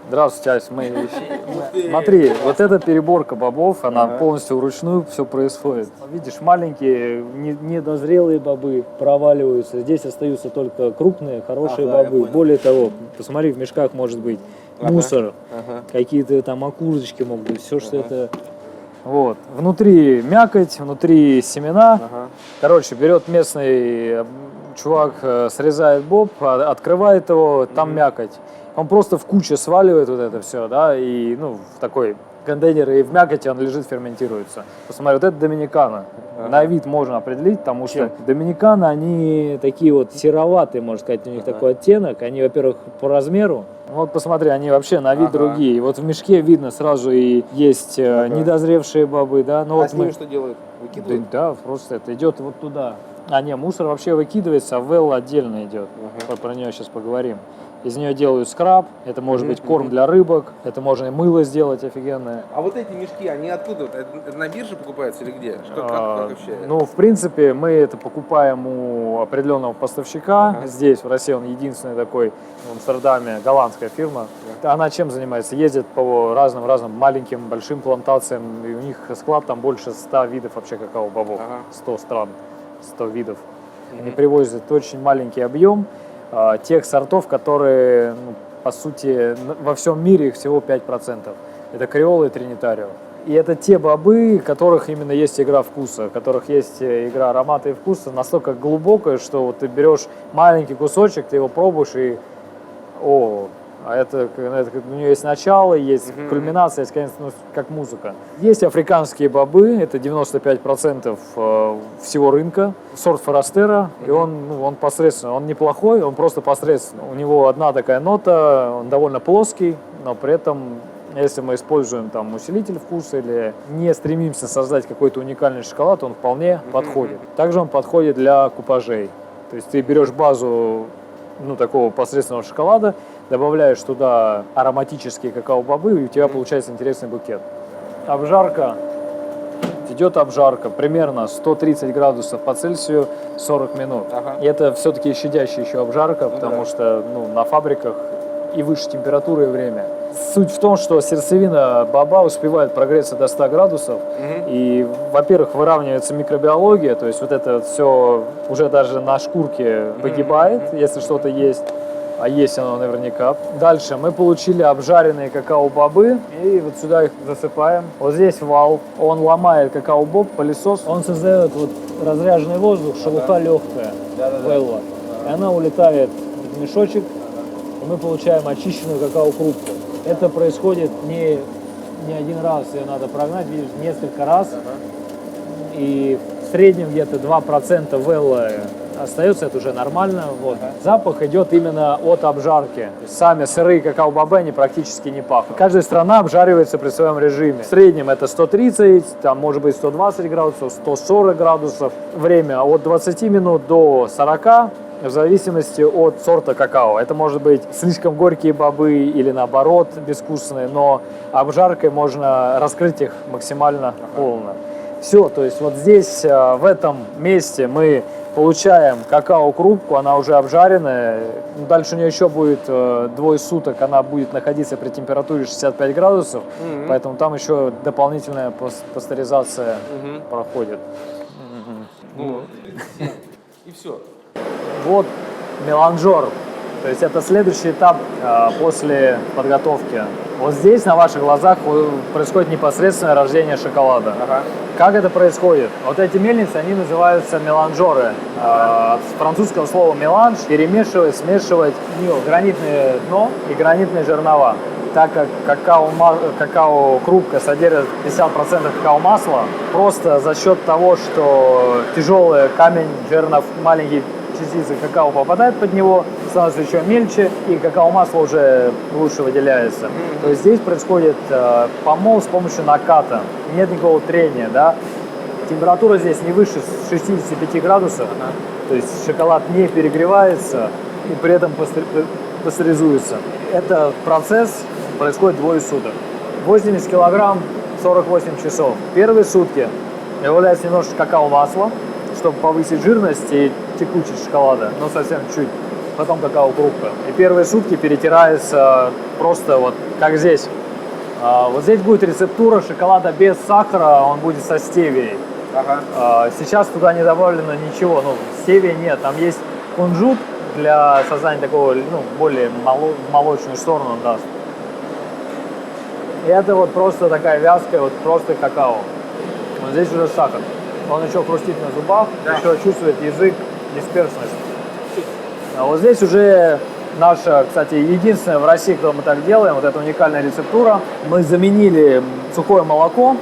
Здравствуйте, Ась. Смотри, вот эта переборка бобов, она полностью вручную все происходит. Видишь, маленькие, недозрелые бобы проваливаются. Здесь остаются только крупные, хорошие бобы. Более того, посмотри, в мешках может быть мусор, какие-то там окурочки могут быть, все, что это... Вот. Внутри мякоть, внутри семена. Короче, берет местный чувак, срезает боб, открывает его, там мякоть. Он просто в кучу сваливает вот это все, да, и, ну, в такой контейнер, и в мякоти он лежит, ферментируется. Посмотри, вот это доминикана. На вид можно определить, потому что доминиканы, они такие вот сероватые, можно сказать, у них такой оттенок. Они, во-первых, по размеру. Вот посмотри, они вообще на вид другие. Вот в мешке видно сразу и есть недозревшие бобы, да. Но вот с ними что делают? Выкидывают? Да, просто это идет вот туда. А не, мусор вообще выкидывается, а велла отдельно идет. Про нее сейчас поговорим. Из нее делают скраб, это может быть корм для рыбок, это можно и мыло сделать офигенное. А вот эти мешки, они откуда? Это на бирже покупаются или где? Как вообще? Ну, в принципе, мы это покупаем у определенного поставщика. Здесь, в России, он единственный такой, в Амстердаме, голландская фирма. Она чем занимается? Ездит по разным маленьким, большим плантациям, и у них склад там больше 100 видов вообще какао-бобов. 100 стран, 100 видов. Они привозят очень маленький объем тех сортов, которые, ну, по сути, во всем мире их всего 5%. Это креолы и тринитарио. И это те бобы, у которых именно есть игра вкуса, у которых есть игра аромата и вкуса настолько глубокая, что вот ты берешь маленький кусочек, ты его пробуешь и у нее есть начало, есть кульминация, есть конец, ну, как музыка. Есть африканские бобы, это 95% всего рынка. Сорт Форастера, и он посредственный, он неплохой, он просто посредственный. У него одна такая нота, он довольно плоский, но при этом, если мы используем там усилитель вкуса или не стремимся создать какой-то уникальный шоколад, он вполне подходит. Также он подходит для купажей. То есть ты берешь базу, ну, такого посредственного шоколада, добавляешь туда ароматические какао-бобы, и у тебя получается интересный букет. Обжарка. Идет обжарка примерно 130 градусов по Цельсию 40 минут. И это все-таки щадящая еще обжарка, потому что, ну, на фабриках и выше температуры и время. Суть в том, что сердцевина боба успевает прогреться до 100 градусов, и, во-первых, выравнивается микробиология, то есть вот это все уже даже на шкурке выгибает, если что-то есть, а есть оно наверняка. Дальше мы получили обжаренные какао-бобы, и вот сюда их засыпаем. Вот здесь вал, он ломает какао-боб, пылесос, он создает вот разряженный воздух, шелуха легкая, велла, и она улетает в мешочек, и мы получаем очищенную какао-крупку. Это происходит не один раз, ее надо прогнать, видишь, несколько раз. И в среднем где-то 2% велла остается, это уже нормально. Вот. Запах идет именно от обжарки. Сами сырые какао-бобы, они практически не пахнут. Каждая страна обжаривается при своем режиме. В среднем это 130, там может быть 120 градусов, 140 градусов. Время от 20 минут до 40. В зависимости от сорта какао. Это может быть слишком горькие бобы или наоборот безвкусные, но обжаркой можно раскрыть их максимально полно. Все, то есть вот здесь, в этом месте мы получаем какао-крупку, она уже обжаренная. Дальше у нее еще будет двое суток, она будет находиться при температуре 65 градусов, поэтому там еще дополнительная пастеризация проходит. И все. Вот меланжор, то есть это следующий этап после подготовки. Вот здесь на ваших глазах происходит непосредственное рождение шоколада. Как это происходит? Вот эти мельницы, они называются меланжоры. От французского слова меланж, перемешивать, смешивать гранитное дно и гранитные жернова. Так как какао-крупка содержит 50% какао-масла, просто за счет того, что тяжелый камень, жернов, маленькие частицы какао попадают под него, становится еще мельче, и какао-масло уже лучше выделяется. То есть здесь происходит помол с помощью наката, нет никакого трения, да. Температура здесь не выше 65 градусов, то есть шоколад не перегревается и при этом пастеризуется. Этот процесс происходит двое суток. 80 килограмм, 48 часов. Первые сутки добавляется немножко какао-масла, чтобы повысить жирность и текучесть шоколада, но совсем чуть. потом какао-крупка. И первые сутки перетирается просто вот как здесь. Вот здесь будет рецептура шоколада без сахара, он будет со стевией. Ага. Сейчас туда не добавлено ничего, ну, стевия нет, там есть кунжут для создания такого, ну, более молочную сторону он даст. И это вот просто такая вязкая, вот просто какао. Вот здесь уже сахар. Он еще хрустит на зубах, Да. еще чувствует язык, дисперсность. А вот здесь уже наша, кстати, единственная в России, кто мы так делаем, вот эта уникальная рецептура. Мы заменили сухое молоко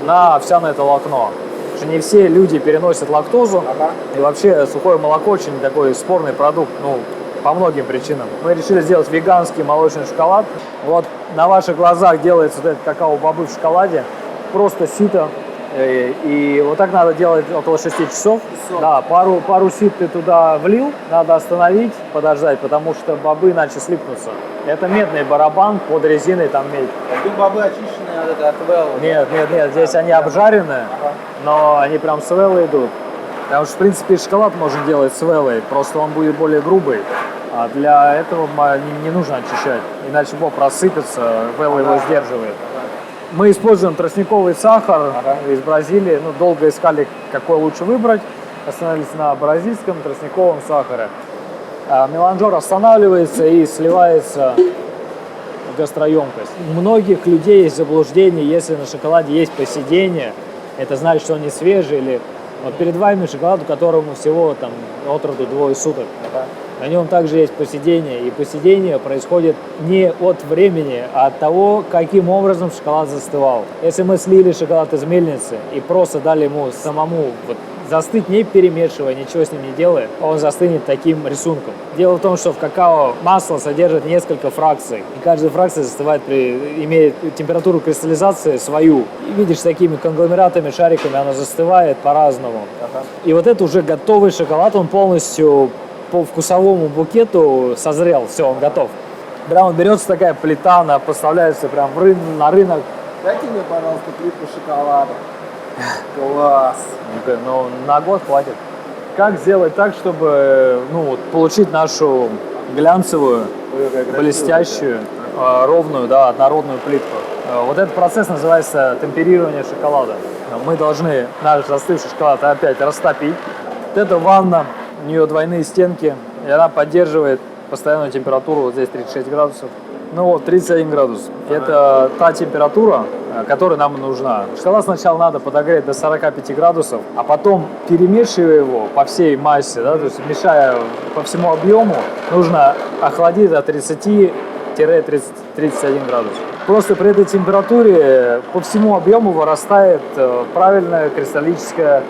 на овсяное волокно. Потому что не все люди переносят лактозу. Ага. И вообще сухое молоко очень такой спорный продукт, ну, по многим причинам. Мы решили сделать веганский молочный шоколад. Вот на ваших глазах делается вот этот какао-бобы в шоколаде. Просто сито. И вот так надо делать около 6 часов. Да, пару сит ты туда влил, надо остановить, подождать, потому что бобы иначе слипнутся. Это медный барабан, под резиной там медь. Тут бобы очищенные от Велла. Нет, здесь они обжаренные, но они прям с веллой идут. Потому что, в принципе, шоколад можно делать с веллой, просто он будет более грубый. А для этого не нужно очищать, иначе боб рассыпется, велла его сдерживает. Мы используем тростниковый сахар из Бразилии. Ну, долго искали, какой лучше выбрать. Остановились на бразильском тростниковом сахаре. Меланжор останавливается и сливается в гастроемкость. У многих людей есть заблуждение, если на шоколаде есть поседение, это значит, что он не свежий. Или вот перед вами шоколад, у которому всего там от роду 2 суток. На нем также есть поседение, и поседение происходит не от времени, а от того, каким образом шоколад застывал. Если мы слили шоколад из мельницы и просто дали ему самому вот застыть, не перемешивая, ничего с ним не делая, он застынет таким рисунком. Дело в том, что в какао масло содержит несколько фракций, и каждая фракция застывает, имеет температуру кристаллизации свою. И видишь, такими конгломератами, шариками оно застывает по-разному. И вот это уже готовый шоколад, он полностью по вкусовому букету созрел, все, он готов. Прям вот берется такая плита, она поставляется прям на рынок. Дайте мне, пожалуйста, плитку шоколада. Класс. Ну, на год хватит. Как сделать так, чтобы получить нашу глянцевую, блестящую, ровную, да, однородную плитку? Вот этот процесс называется темперирование шоколада. Мы должны наш застывший шоколад опять растопить. Вот эта ванна, у нее двойные стенки, и она поддерживает постоянную температуру, вот здесь 36 градусов. Ну вот, 31 градус. Это та температура, которая нам нужна. Шоколад сначала надо подогреть до 45 градусов, а потом, перемешивая его по всей массе, да, то есть мешая по всему объему, нужно охладить до 30-31 градус. Просто при этой температуре по всему объему вырастает правильная кристаллическая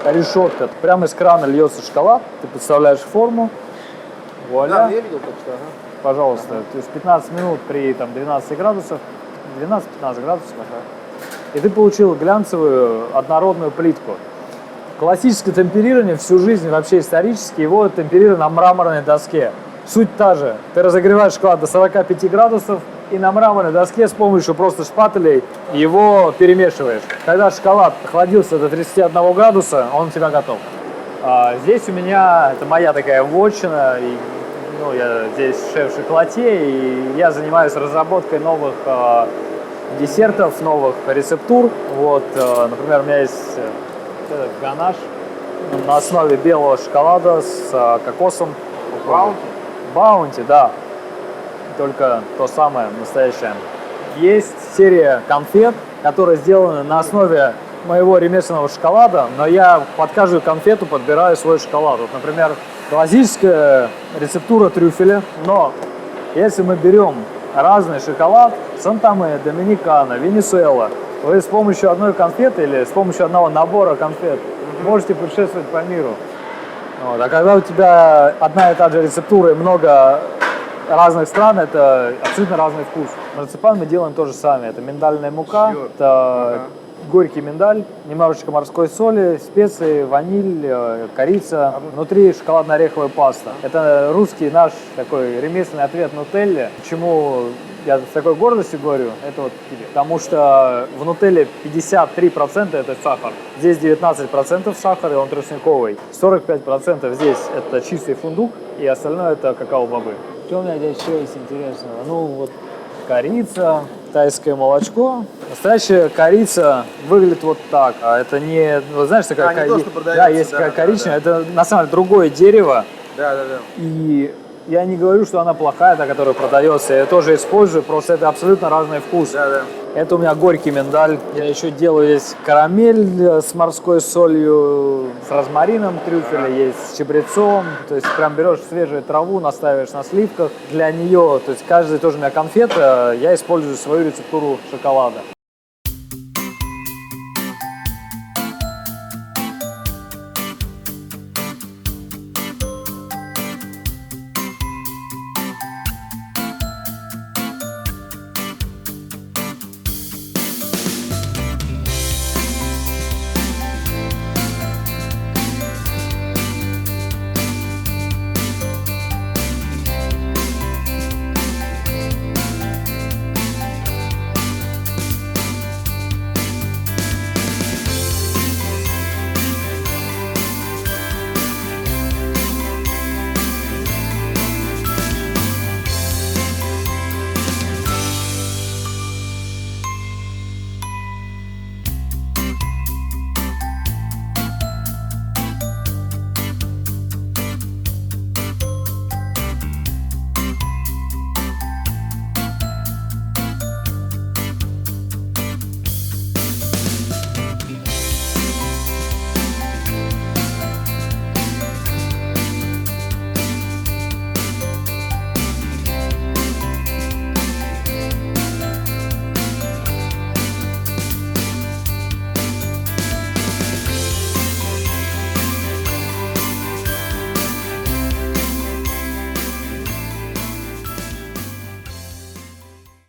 решетка. Прямо из крана льется шоколад, ты подставляешь форму, вуаля. Да, я видел только что. Ага. Пожалуйста, то есть 15 минут при 12 градусах, 12-15 градусов, и ты получил глянцевую однородную плитку. Классическое темперирование всю жизнь, вообще исторически, его темперируют на мраморной доске. Суть та же. Ты разогреваешь шоколад до 45 градусов и на мраморной доске с помощью просто шпателей его перемешиваешь. Когда шоколад охладился до 31 градуса, он у тебя готов. Здесь у меня, это моя такая вотчина, и, я здесь шеф-шоколадье, и я занимаюсь разработкой новых десертов, новых рецептур. Вот, например, у меня есть этот ганаш на основе белого шоколада с кокосом. Баунти? Баунти, да. Только то самое настоящее. Есть серия конфет, которые сделаны на основе моего ремесленного шоколада, но я под каждую конфету подбираю свой шоколад. Вот, например, классическая рецептура трюфеля, но если мы берем разный шоколад, Санта-Ме, Доминикана, Венесуэла, вы с помощью одной конфеты или с помощью одного набора конфет можете путешествовать по миру. Вот. А когда у тебя одна и та же рецептура и много разных стран, это абсолютно разный вкус. Марципан мы делаем то же самое. Это миндальная мука, это горький миндаль, немножечко морской соли, специи, ваниль, корица. Внутри шоколадно-ореховая паста. Это русский наш такой ремесленный ответ нутелле. Почему я с такой гордостью говорю, это вот тебе. Потому что в нутелле 53% это сахар. Здесь 19% сахара, и он тростниковый. 45% здесь это чистый фундук, и остальное это какао-бобы. Что у меня здесь еще есть интересного? Ну вот корица, тайское молочко. Настоящая корица выглядит вот так. А это не, вот знаешь, такая не то, что продается, да, есть да, такая да, коричневая. Это на самом деле другое дерево. Да. И я не говорю, что она плохая, та, которая продается. Я ее тоже использую, просто это абсолютно разный вкус. Да. Это у меня горький миндаль. Я еще делаю здесь карамель с морской солью, с розмарином трюфеля, есть с чабрецом. То есть прям берешь свежую траву, настаиваешь на сливках. Для нее, то есть каждый тоже у меня конфета, я использую свою рецептуру шоколада.